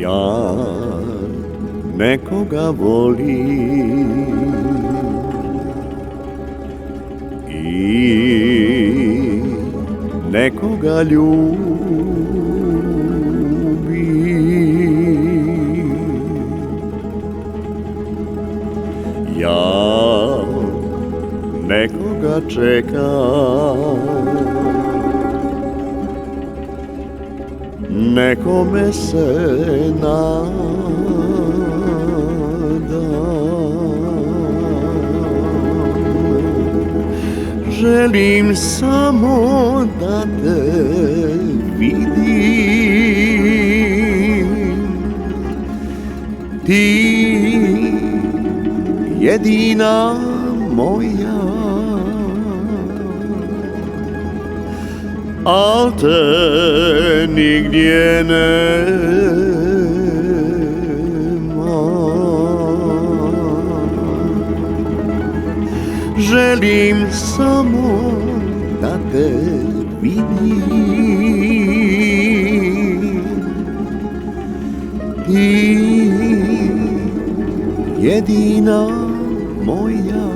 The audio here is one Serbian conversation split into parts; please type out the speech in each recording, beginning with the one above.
Ja nekoga volim i nekoga ljubim. Ja nekoga čekam, nekome se nadam. Želim samo da te vidim, ti jedina moja, al te nigdje nema. Želim samo da te vidim, ti jedina moja,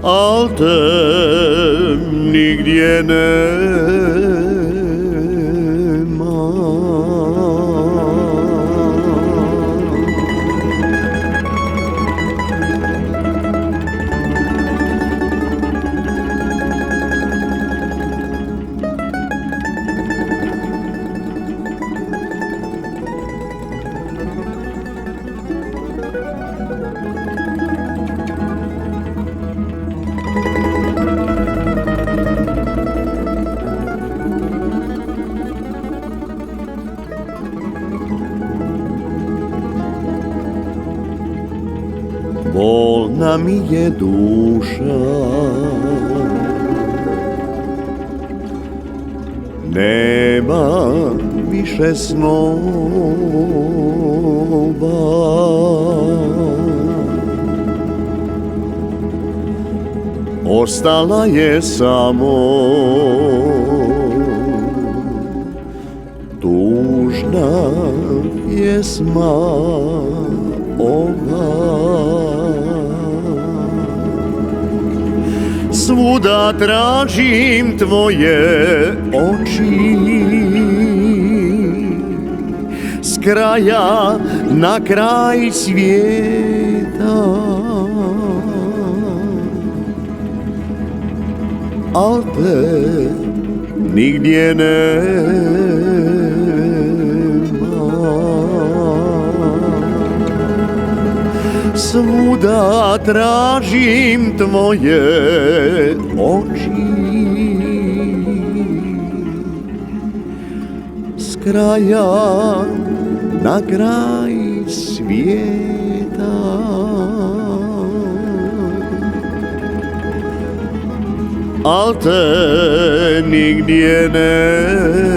al te nigdje nema. Bolna mi je duša, nema više snova, ostala je samo tužna pjesma ova. Svuda tražim tvoje oči, s kraja na kraj svijeta, al te nigdje nema. Svuda tražim tvoje oči, s kraja na kraj svijeta, al te nigdje nema.